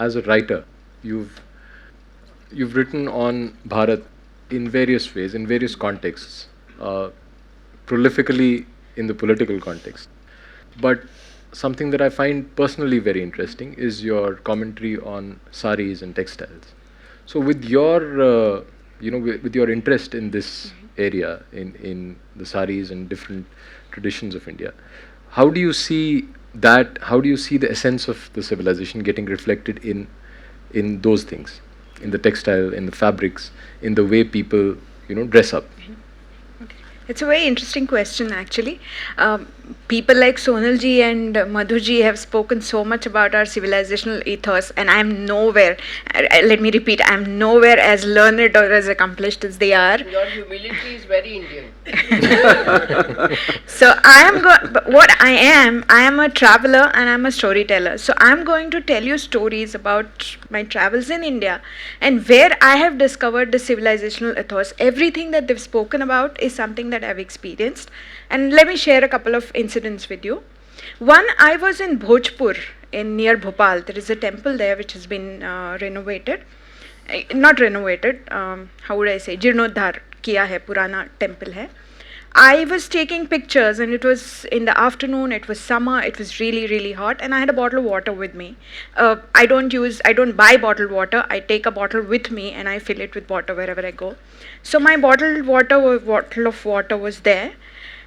as a writer, you've you've written on Bharat in various ways, in various contexts, uh, prolifically in the political context. But something that I find personally very interesting is your commentary on saris and textiles. So, with your with your interest in this area, in the saris and different traditions of India, how do you see that? How do you see the essence of the civilization getting reflected in those things, in the textile, in the fabrics, in the way people dress up? It's a very interesting question, actually. People like Sonalji and Madhuji have spoken so much about our civilizational ethos, and I'm nowhere, let me repeat, I'm nowhere as learned or as accomplished as they are. Your humility is very Indian. So what I am a traveler and I'm a storyteller. So I'm going to tell you stories about my travels in India and where I have discovered the civilizational ethos. Everything that they've spoken about is something that I've experienced. And let me share a couple of incidents with you. One, I was in Bhojpur near Bhopal. There is a temple there which has been renovated. Not renovated, how would I say, Jirnodhar kiya hai, purana temple hai. I was taking pictures and it was in the afternoon, it was summer, it was really, really hot, and I had a bottle of water with me. I don't buy bottled water, I take a bottle with me and I fill it with water wherever I go. So my bottle of water was there,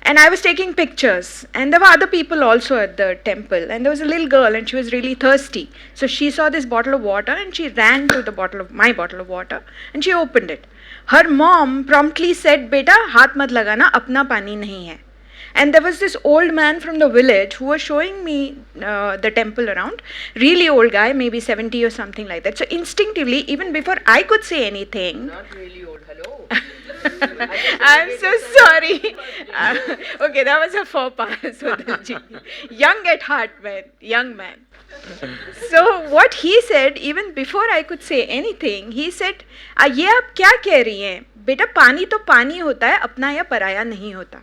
and I was taking pictures, and there were other people also at the temple, and there was a little girl and she was really thirsty. So she saw this bottle of water and she ran to my bottle of water and she opened it. Her mom promptly said, "Beta, हाथ मत लगाना, अपना पानी नहीं है." And there was this old man from the village who was showing me the temple around. Really old guy, maybe 70 or something like that. So instinctively, even before I could say anything. Not really old, hello. I'm so sorry. Okay, that was a faux pas, Swadalji. Young at heart, man. Young man. So what he said, even before I could say anything, he said, ये आप क्या कह रही हैं? बेटा पानी तो पानी होता है, अपना या पराया नहीं होता.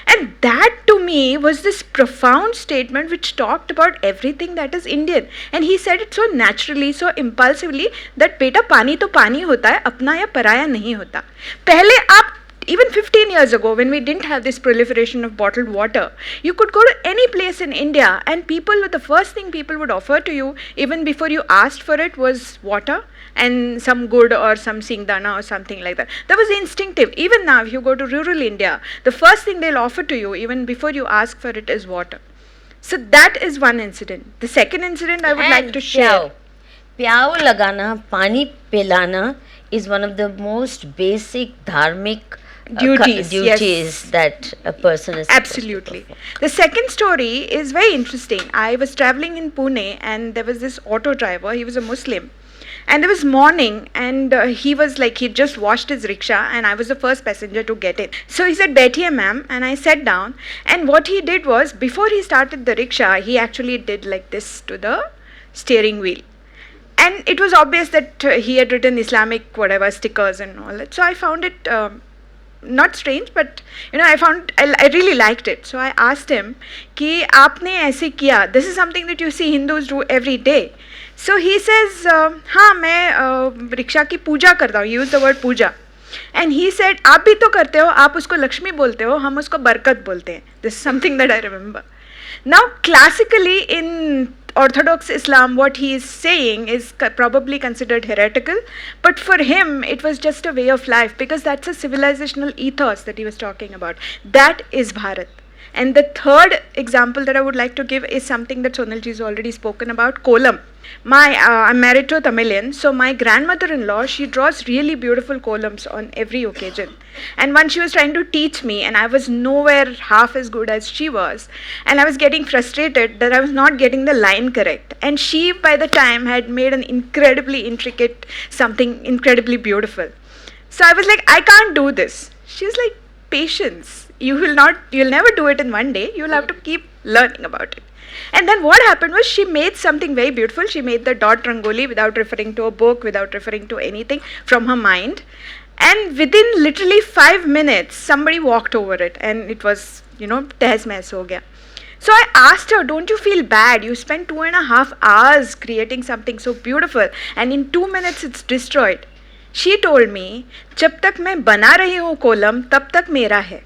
And that to me was this profound statement which talked about everything that is Indian. And he said it so naturally, so impulsively that बेटा पानी तो पानी होता है, अपना या पराया नहीं होता. पहले आप even 15 years ago, when we didn't have this proliferation of bottled water, you could go to any place in India and the first thing people would offer to you, even before you asked for it, was water and some good or some singdana or something like that. That was instinctive. Even now, if you go to rural India, the first thing they'll offer to you, even before you ask for it, is water. So that is one incident. The second incident I would like to share. Pyao lagana, pani pilana is one of the most basic dharmic duties yes. that a person is absolutely. The second story is very interesting. I was traveling in Pune and there was this auto driver. He was a Muslim. And it was morning and he was like, he just washed his rickshaw and I was the first passenger to get in. So he said, "Baithiye ma'am," and I sat down. And what he did was, before he started the rickshaw, he actually did like this to the steering wheel. And it was obvious that he had written Islamic whatever stickers and all that. So I found it not strange, but I really liked it. So I asked him कि आपने ऐसे किया. This is something that you see Hindus do every day. So he says, हाँ मैं rickshaw की पूजा करता हूँ. He used the word Puja. And he said, आप भी तो करते हो, आप उसको लक्ष्मी बोलते हो, हम उसको बरकत बोलते हैं. This is something that I remember. Now, classically in Orthodox Islam, what he is saying is probably considered heretical, but for him it was just a way of life, because that's a civilizational ethos that he was talking about. That is Bharat. And the third example that I would like to give is something that Sonalji has already spoken about, kolam. I'm married to a Tamilian, so my grandmother-in-law, she draws really beautiful kolams on every occasion. And once she was trying to teach me, and I was nowhere half as good as she was, and I was getting frustrated that I was not getting the line correct. And she, by the time, had made an incredibly intricate, something incredibly beautiful. So I was like, I can't do this. She's like, patience. You'll never do it in one day. You'll have to keep learning about it. And then what happened was, she made something very beautiful. She made the dot Rangoli without referring to a book, without referring to anything, from her mind. And within literally 5 minutes, somebody walked over it and it was, tehs mehs ho gaya. So I asked her, don't you feel bad? You spent 2.5 hours creating something so beautiful and in 2 minutes it's destroyed. She told me, जब तक मैं बना रही हूँ कोलम तब तक मेरा है.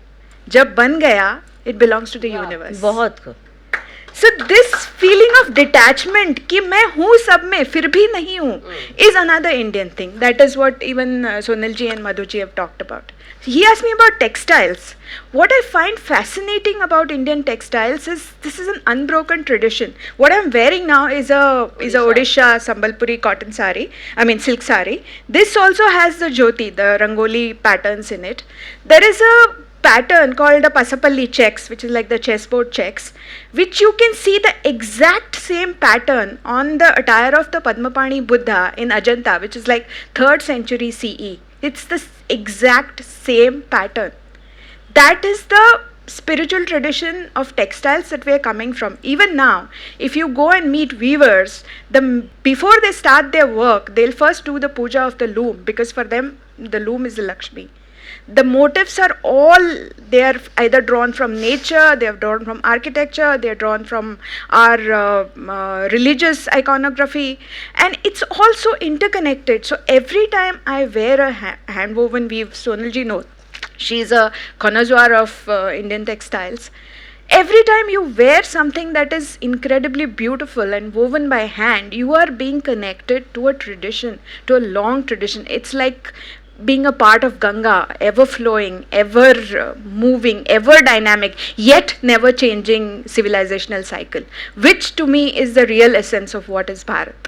जब बन गया, it belongs to the universe. बहुत खूब. So this feeling of detachment कि मैं हूँ सब में फिर भी नहीं हूँ is another Indian thing. That is what even Sonal ji and Madhu ji have talked about. He asked me about textiles. What I find fascinating about Indian textiles is this is an unbroken tradition. What I'm wearing now is a Odisha Sambalpuri cotton sari. I mean silk sari. This also has the jyoti, the Rangoli patterns in it. There is a pattern called the Pasapalli checks, which is like the chessboard checks, which you can see the exact same pattern on the attire of the Padmapani Buddha in Ajanta, which is like 3rd century CE. It's the exact same pattern. That is the spiritual tradition of textiles that we are coming from. Even now, if you go and meet weavers, before they start their work, they'll first do the puja of the loom, because for them, the loom is the Lakshmi. The motifs are they are either drawn from nature, they are drawn from architecture, they are drawn from our religious iconography, and it's also interconnected. So every time I wear a hand-woven weave, Sonal ji knows, she's a connoisseur of Indian textiles. Every time you wear something that is incredibly beautiful and woven by hand, you are being connected to a tradition, to a long tradition. It's like being a part of Ganga, ever flowing, ever moving, ever dynamic, yet never changing civilizational cycle, which to me is the real essence of what is Bharat.